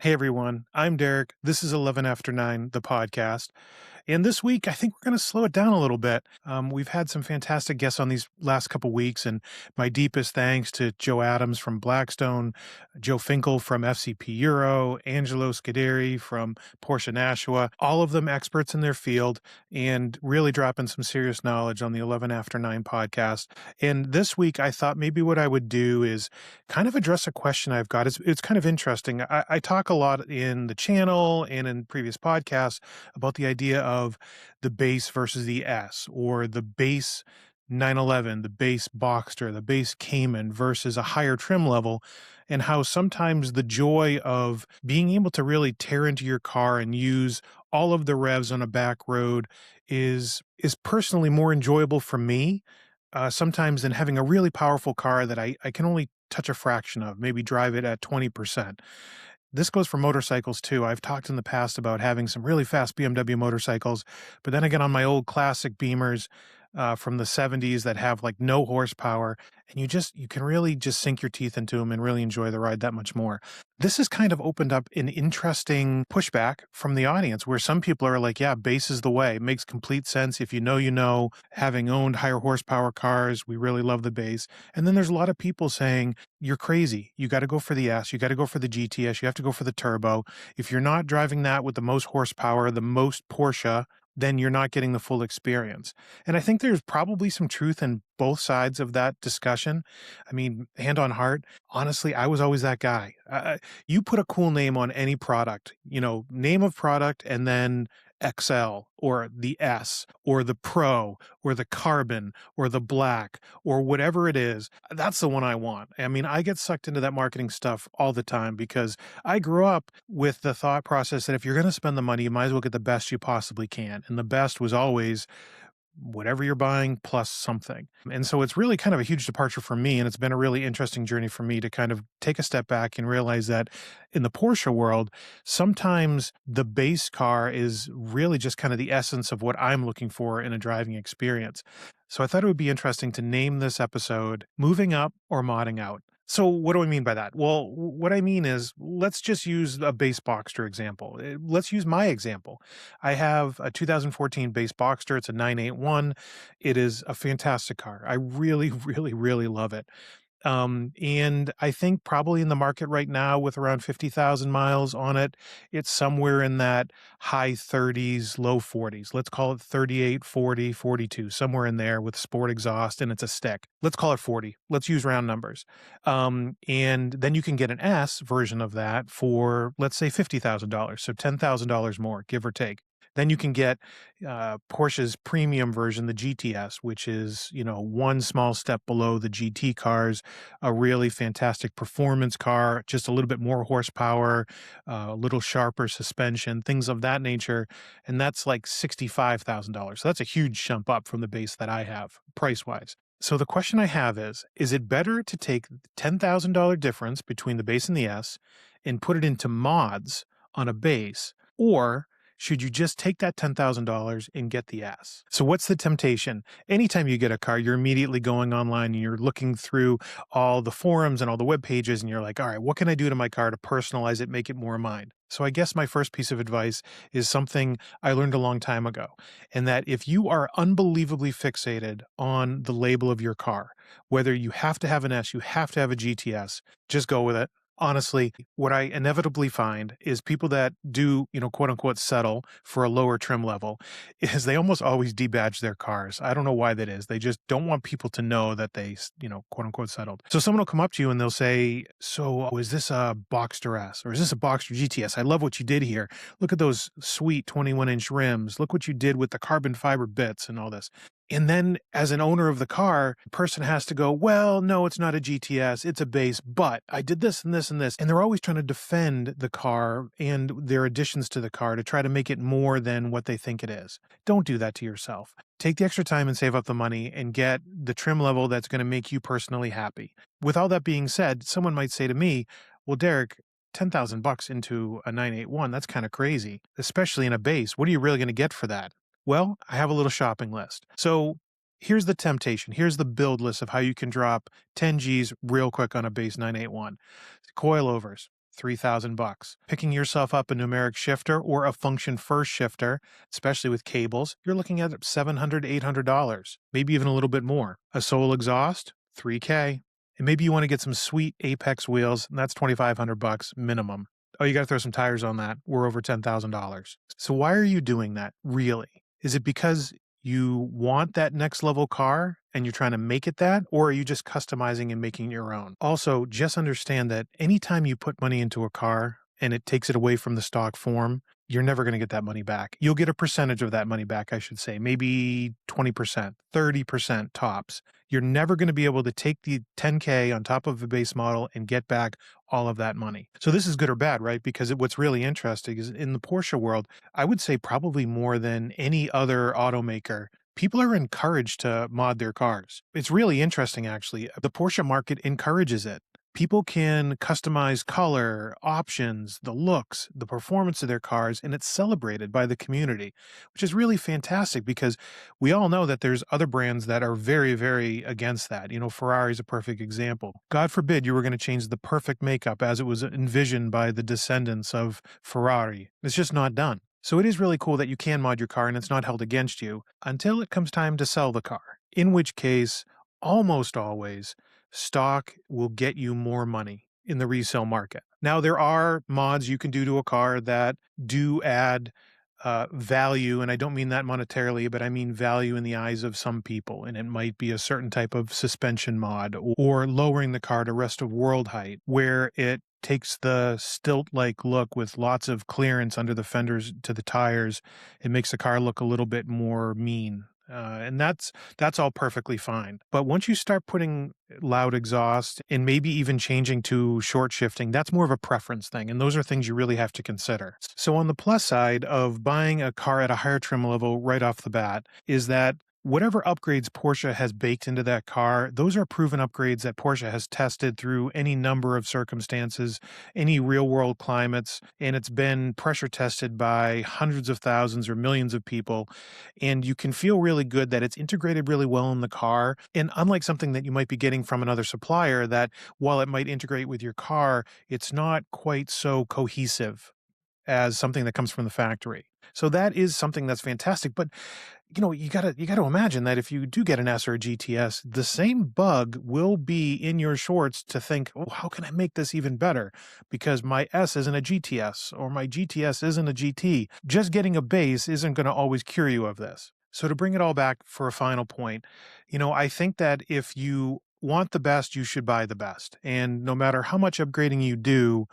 Hey everyone, I'm Derek. This is 11 After 9, the podcast. And this week, I think we're going to slow it down a little bit. We've had some fantastic guests on these last couple weeks, and my deepest thanks to Joe Adams from Blackstone, Joe Finkel from FCP Euro, Angelo Scuderi from Porsche Nashua, all of them experts in their field and really dropping some serious knowledge on the 11 After 9 podcast. And this week, I thought maybe what I would do is kind of address a question I've got. It's kind of interesting. I talk a lot in the channel and in previous podcasts about the idea of the base versus the S, or the base 911, the base Boxster, the base Cayman versus a higher trim level, and how sometimes the joy of being able to really tear into your car and use all of the revs on a back road is personally more enjoyable for me sometimes than having a really powerful car that I can only touch a fraction of, maybe drive it at 20%. This goes for motorcycles too. I've talked in the past about having some really fast BMW motorcycles, but then again, on my old classic Beamers from the 70s that have like no horsepower, and you can really just sink your teeth into them and really enjoy the ride that much more. This has kind of opened up an interesting pushback from the audience where some people are like, yeah, base is the way. It makes complete sense. If you know, you know, having owned higher horsepower cars, we really love the base. And then there's a lot of people saying, you're crazy. You got to go for the S. You got to go for the GTS. You have to go for the turbo. If you're not driving that with the most horsepower, the most Porsche, then you're not getting the full experience. And I think there's probably some truth in both sides of that discussion. I mean, hand on heart, honestly, I was always that guy. You put a cool name on any product, name of product, and then XL or the S or the Pro or the Carbon or the Black or whatever it is. That's the one I want. I mean, I get sucked into that marketing stuff all the time because I grew up with the thought process that if you're going to spend the money, you might as well get the best you possibly can. And the best was always whatever you're buying plus something. And so it's really kind of a huge departure for me. And it's been a really interesting journey for me to kind of take a step back and realize that in the Porsche world, sometimes the base car is really just kind of the essence of what I'm looking for in a driving experience. So I thought it would be interesting to name this episode Moving Up or Modding Out. So what do I mean by that? Well, what I mean is, let's just use a base Boxster example. Let's use my example. I have a 2014 base Boxster. It's a 981. It is a fantastic car. I really, really, really love it. And I think probably in the market right now with around 50,000 miles on it, it's somewhere in that high 30s, low 40s. Let's call it 38, 40, 42, somewhere in there with sport exhaust, and it's a stick. Let's call it 40. Let's use round numbers. And then you can get an S version of that for, let's say, $50,000. So $10,000 more, give or take. Then you can get Porsche's premium version, the GTS, which is, one small step below the GT cars, a really fantastic performance car, just a little bit more horsepower, a little sharper suspension, things of that nature. And that's like $65,000. So that's a huge jump up from the base that I have price-wise. So the question I have is it better to take the $10,000 difference between the base and the S and put it into mods on a base, or should you just take that $10,000 and get the S? So what's the temptation? Anytime you get a car, you're immediately going online and you're looking through all the forums and all the web pages and you're like, all right, what can I do to my car to personalize it, make it more mine? So I guess my first piece of advice is something I learned a long time ago, and that if you are unbelievably fixated on the label of your car, whether you have to have an S, you have to have a GTS, just go with it. Honestly, what I inevitably find is people that do, quote unquote, settle for a lower trim level is they almost always debadge their cars. I don't know why that is. They just don't want people to know that they, quote unquote, settled. So someone will come up to you and they'll say, so is this a Boxster S or is this a Boxster GTS? I love what you did here. Look at those sweet 21-inch rims. Look what you did with the carbon fiber bits and all this. And then as an owner of the car, the person has to go, well, no, it's not a GTS, it's a base, but I did this and this and this. And they're always trying to defend the car and their additions to the car to try to make it more than what they think it is. Don't do that to yourself. Take the extra time and save up the money and get the trim level that's going to make you personally happy. With all that being said, someone might say to me, well, Derek, $10,000 into a 981, that's kind of crazy, especially in a base. What are you really going to get for that? Well, I have a little shopping list. So here's the temptation. Here's the build list of how you can drop 10 Gs real quick on a base 981. Coilovers, $3,000. Picking yourself up a numeric shifter or a function first shifter, especially with cables, you're looking at $700, $800, maybe even a little bit more. A sole exhaust, $3K. And maybe you want to get some sweet Apex wheels, and that's $2,500 minimum. Oh, you got to throw some tires on that. We're over $10,000. So why are you doing that, really? Is it because you want that next level car and you're trying to make it that, or are you just customizing and making your own? Also, just understand that anytime you put money into a car and it takes it away from the stock form, you're never going to get that money back. You'll get a percentage of that money back, I should say, maybe 20%, 30% tops. You're never going to be able to take the 10K on top of a base model and get back all of that money. So this is good or bad, right? Because what's really interesting is in the Porsche world, I would say probably more than any other automaker, people are encouraged to mod their cars. It's really interesting, actually. The Porsche market encourages it. People can customize color, options, the looks, the performance of their cars, and it's celebrated by the community, which is really fantastic because we all know that there's other brands that are very, very against that. You know, Ferrari's a perfect example. God forbid you were going to change the perfect makeup as it was envisioned by the descendants of Ferrari. It's just not done. So it is really cool that you can mod your car and it's not held against you until it comes time to sell the car, in which case, almost always, stock will get you more money in the resale market. Now, there are mods you can do to a car that do add value, and I don't mean that monetarily, but I mean value in the eyes of some people. And it might be a certain type of suspension mod or lowering the car to rest of world height, where it takes the stilt-like look with lots of clearance under the fenders to the tires. It makes the car look a little bit more mean. And that's all perfectly fine. But once you start putting loud exhaust and maybe even changing to short shifting, that's more of a preference thing. And those are things you really have to consider. So on the plus side of buying a car at a higher trim level right off the bat is that whatever upgrades Porsche has baked into that car, those are proven upgrades that Porsche has tested through any number of circumstances, any real world climates, and it's been pressure tested by hundreds of thousands or millions of people. And you can feel really good that it's integrated really well in the car. And unlike something that you might be getting from another supplier, that while it might integrate with your car, it's not quite so cohesive as something that comes from the factory. So that is something that's fantastic. But you know, you gotta imagine that if you do get an S or a GTS, the same bug will be in your shorts to think, oh, how can I make this even better? Because my S isn't a GTS or my GTS isn't a GT. Just getting a base isn't going to always cure you of this. So to bring it all back for a final point, you know, I think that if you want the best, you should buy the best. And no matter how much upgrading you do,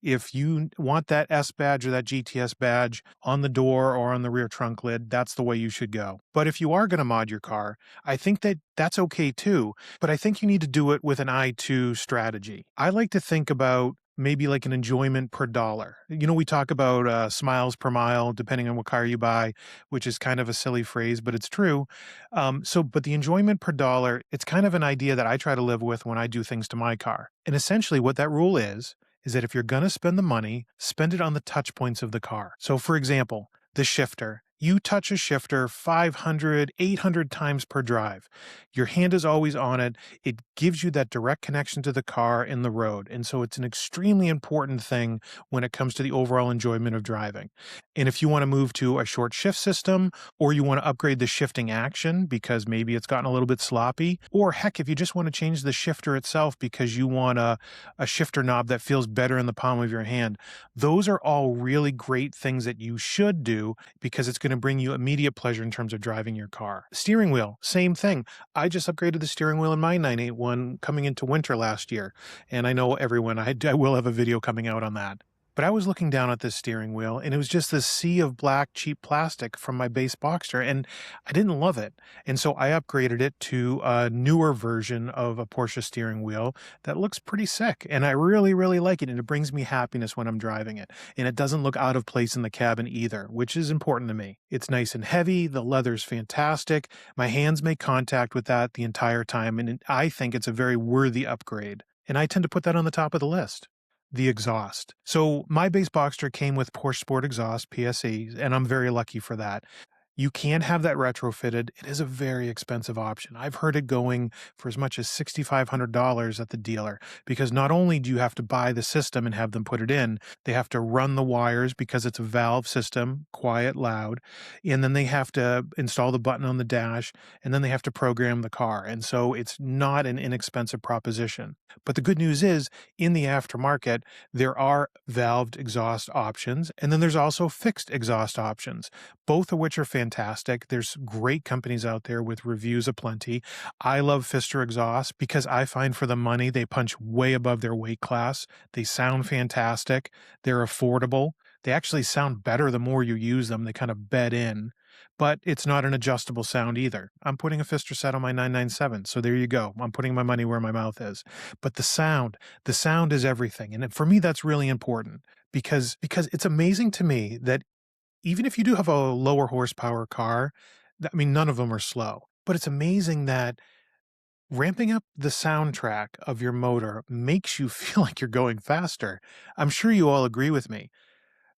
if you want that S badge or that GTS badge on the door or on the rear trunk lid, that's the way you should go. But if you are going to mod your car, I think that that's okay too. But I think you need to do it with an eye to strategy. I like to think about maybe like an enjoyment per dollar. You know, we talk about smiles per mile, depending on what car you buy, which is kind of a silly phrase, but it's true. But the enjoyment per dollar, it's kind of an idea that I try to live with when I do things to my car. And essentially what that rule is that if you're going to spend the money, spend it on the touch points of the car. So for example, the shifter. You touch a shifter 500, 800 times per drive. Your hand is always on it. It gives you that direct connection to the car in the road. And so it's an extremely important thing when it comes to the overall enjoyment of driving. And if you want to move to a short shift system, or you want to upgrade the shifting action because maybe it's gotten a little bit sloppy, or heck, if you just want to change the shifter itself because you want a shifter knob that feels better in the palm of your hand, those are all really great things that you should do because it's going to bring you immediate pleasure in terms of driving your car. Steering wheel, same thing. I just upgraded the steering wheel in my 981 coming into winter last year. And I know everyone, I will have a video coming out on that. But I was looking down at this steering wheel and it was just this sea of black cheap plastic from my base Boxster and I didn't love it. And so I upgraded it to a newer version of a Porsche steering wheel that looks pretty sick. And I really, really like it. And it brings me happiness when I'm driving it. And it doesn't look out of place in the cabin either, which is important to me. It's nice and heavy. The leather's fantastic. My hands make contact with that the entire time. And I think it's a very worthy upgrade. And I tend to put that on the top of the list. The exhaust. So my base Boxster came with Porsche Sport exhaust, PSE, and I'm very lucky for that. You can have that retrofitted. It is a very expensive option. I've heard it going for as much as $6,500 at the dealer because not only do you have to buy the system and have them put it in, they have to run the wires because it's a valve system, quiet, loud, and then they have to install the button on the dash, and then they have to program the car. And so it's not an inexpensive proposition. But the good news is, in the aftermarket, there are valved exhaust options, and then there's also fixed exhaust options, both of which are fantastic. There's great companies out there with reviews aplenty. I love Fister exhaust because I find for the money they punch way above their weight class. They sound fantastic. They're affordable. They actually sound better the more you use them. They kind of bed in, but it's not an adjustable sound either. I'm putting a Fister set on my 997, so there you go. I'm putting my money where my mouth is. But the sound is everything. And for me, that's really important because it's amazing to me that even if you do have a lower horsepower car, I mean, none of them are slow, but it's amazing that ramping up the soundtrack of your motor makes you feel like you're going faster. I'm sure you all agree with me.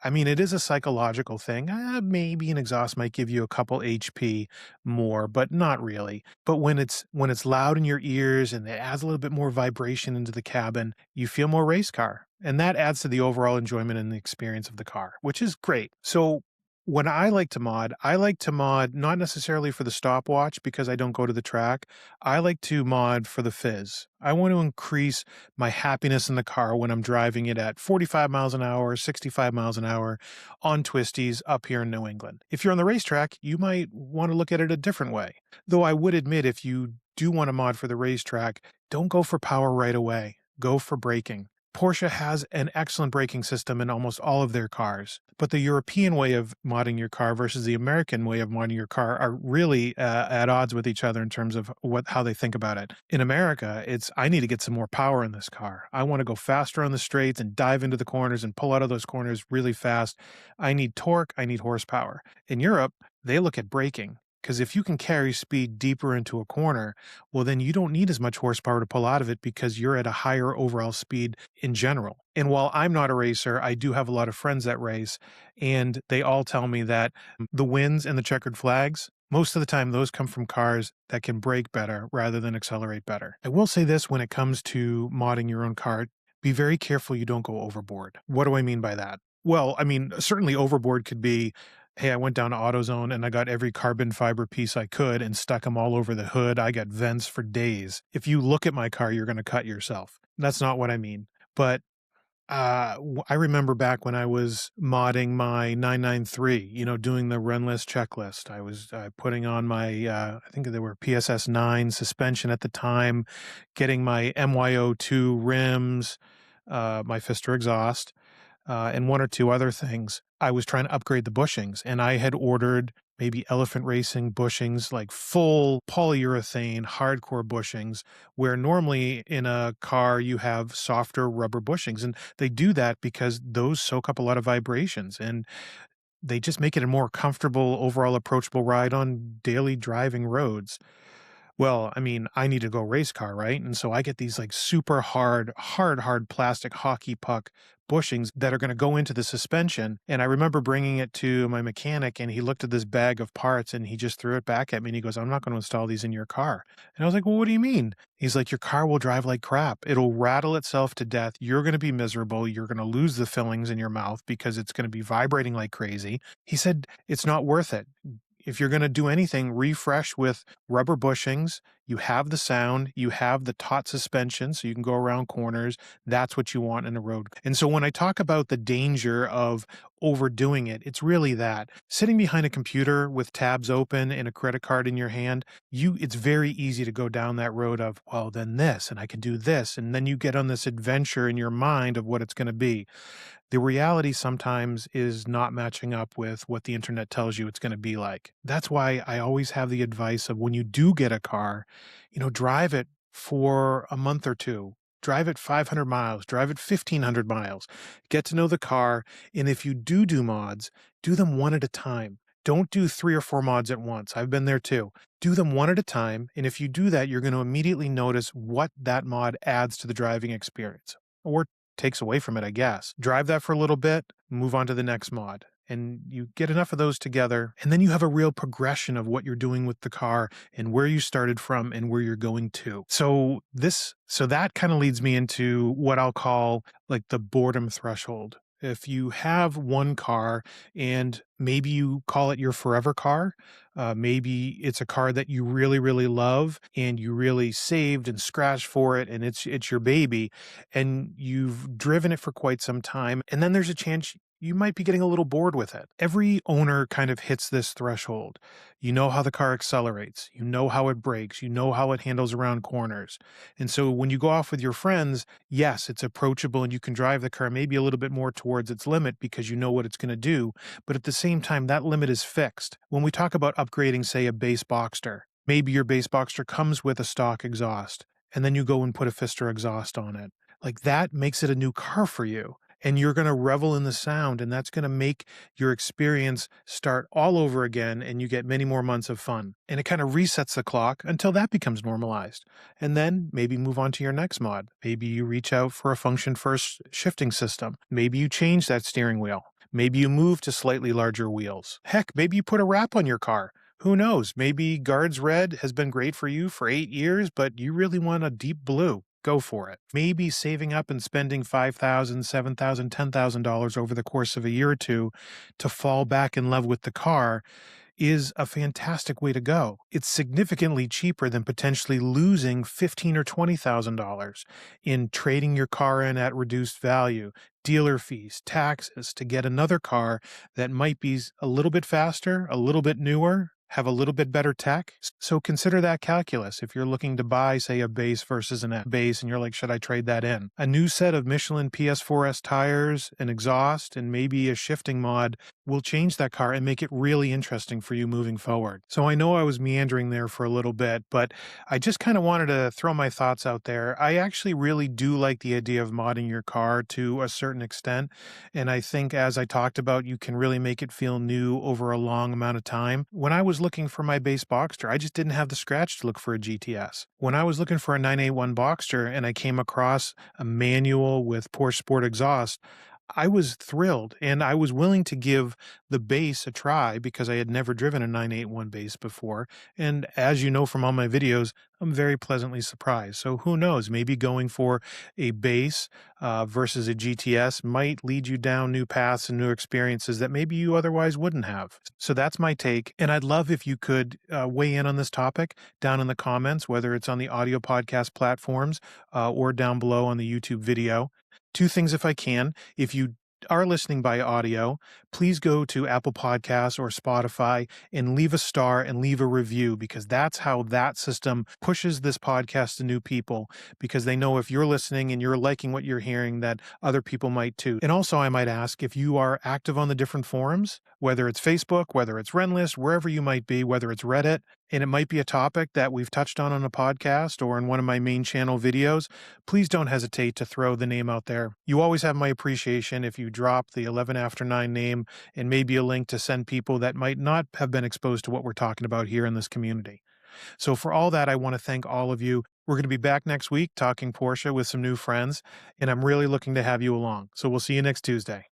I mean, it is a psychological thing. Maybe an exhaust might give you a couple HP more, but not really. But when it's loud in your ears and it adds a little bit more vibration into the cabin, you feel more race car. And that adds to the overall enjoyment and the experience of the car, which is great. So when I like to mod not necessarily for the stopwatch because I don't go to the track. I like to mod for the fizz. I want to increase my happiness in the car when I'm driving it at 45 miles an hour, 65 miles an hour on twisties up here in New England. If you're on the racetrack, you might want to look at it a different way. Though I would admit, if you do want to mod for the racetrack, don't go for power right away. Go for braking. Porsche has an excellent braking system in almost all of their cars, but the European way of modding your car versus the American way of modding your car are really at odds with each other in terms of how they think about it. In America, it's I need to get some more power in this car. I want to go faster on the straights and dive into the corners and pull out of those corners really fast. I need torque, I need horsepower. In Europe, they look at braking. Because if you can carry speed deeper into a corner, well, then you don't need as much horsepower to pull out of it because you're at a higher overall speed in general. And while I'm not a racer, I do have a lot of friends that race, and they all tell me that the wins and the checkered flags, most of the time, those come from cars that can brake better rather than accelerate better. I will say this when it comes to modding your own car, be very careful you don't go overboard. What do I mean by that? Well, I mean, certainly overboard could be, hey, I went down to AutoZone and I got every carbon fiber piece I could and stuck them all over the hood. I got vents for days. If you look at my car, you're going to cut yourself. That's not what I mean. But I remember back when I was modding my 993, doing the run list checklist. I was putting on my, I think they were PSS 9 suspension at the time, getting my MYO2 rims, my Fister exhaust, and one or two other things. I was trying to upgrade the bushings, and I had ordered maybe Elephant Racing bushings, like full polyurethane, hardcore bushings, where normally in a car you have softer rubber bushings. And they do that because those soak up a lot of vibrations and they just make it a more comfortable, overall approachable ride on daily driving roads. Well, I mean, I need to go race car, right? And so I get these like super hard plastic hockey puck bushings that are going to go into the suspension. And I remember bringing it to my mechanic and he looked at this bag of parts and he just threw it back at me and he goes, I'm not going to install these in your car. And I was like, well, what do you mean? He's like, your car will drive like crap. It'll rattle itself to death. You're going to be miserable. You're going to lose the fillings in your mouth because it's going to be vibrating like crazy. He said, it's not worth it. If you're going to do anything, refresh with rubber bushings. You have the sound, you have the taut suspension, so you can go around corners. That's what you want in a road. And so when I talk about the danger of overdoing it, it's really that. Sitting behind a computer with tabs open and a credit card in your hand, it's very easy to go down that road of, well, then this, and I can do this. And then you get on this adventure in your mind of what it's going to be. The reality sometimes is not matching up with what the internet tells you it's going to be like. That's why I always have the advice of when you do get a car, drive it for a month or two. Drive it 500 miles, drive it 1,500 miles, get to know the car. And if you do mods, do them one at a time. Don't do 3 or 4 mods at once. I've been there too. Do them one at a time. And if you do that, you're going to immediately notice what that mod adds to the driving experience or takes away from it, I guess. Drive that for a little bit, move on to the next mod. and you get enough of those together, and then you have a real progression of what you're doing with the car and where you started from and where you're going to. So that kind of leads me into what I'll call like the boredom threshold. If you have one car and maybe you call it your forever car, maybe it's a car that you really, really love and you really saved and scratched for it, and it's your baby, and you've driven it for quite some time, and then there's a chance you might be getting a little bored with it. Every owner kind of hits this threshold. You know how the car accelerates, you know how it brakes, you know how it handles around corners. And so when you go off with your friends, yes, it's approachable and you can drive the car maybe a little bit more towards its limit because you know what it's going to do. But at the same time, that limit is fixed. When we talk about upgrading, say, a base Boxster, maybe your base Boxster comes with a stock exhaust, and then you go and put a Fister exhaust on it. Like that makes it a new car for you. And you're going to revel in the sound, and that's going to make your experience start all over again, and you get many more months of fun. And it kind of resets the clock until that becomes normalized. And then maybe move on to your next mod. Maybe you reach out for a function first shifting system. Maybe you change that steering wheel. Maybe you move to slightly larger wheels. Heck, maybe you put a wrap on your car. Who knows? Maybe Guards Red has been great for you for 8 years, but you really want a deep blue. Go for it. Maybe saving up and spending $5,000, $7,000, $10,000 over the course of a year or two to fall back in love with the car is a fantastic way to go. It's significantly cheaper than potentially losing $15,000 or $20,000 in trading your car in at reduced value, dealer fees, taxes to get another car that might be a little bit faster, a little bit newer, have a little bit better tech. So consider that calculus. If you're looking to buy, say, a base versus an base, and you're like, should I trade that in? A new set of Michelin PS4S tires, an exhaust, and maybe a shifting mod will change that car and make it really interesting for you moving forward. So I know I was meandering there for a little bit, but I just kind of wanted to throw my thoughts out there. I actually really do like the idea of modding your car to a certain extent. And I think, as I talked about, you can really make it feel new over a long amount of time. When I was looking for my base Boxster, I just didn't have the scratch to look for a GTS. When I was looking for a 981 Boxster and I came across a manual with Porsche Sport exhaust, I was thrilled, and I was willing to give the base a try because I had never driven a 981 base before. And as you know from all my videos, I'm very pleasantly surprised. So who knows, maybe going for a base versus a GTS might lead you down new paths and new experiences that maybe you otherwise wouldn't have. So that's my take. And I'd love if you could weigh in on this topic down in the comments, whether it's on the audio podcast platforms or down below on the YouTube video. Two things if I can. If you are listening by audio, please go to Apple Podcasts or Spotify and leave a star and leave a review, because that's how that system pushes this podcast to new people, because they know if you're listening and you're liking what you're hearing, that other people might too. And also, I might ask if you are active on the different forums, whether it's Facebook, whether it's Renlist, wherever you might be, whether it's Reddit, and it might be a topic that we've touched on a podcast or in one of my main channel videos, please don't hesitate to throw the name out there. You always have my appreciation if you drop the 11after9 name and maybe a link to send people that might not have been exposed to what we're talking about here in this community. So for all that, I want to thank all of you. We're going to be back next week talking Porsche with some new friends, and I'm really looking to have you along. So we'll see you next Tuesday.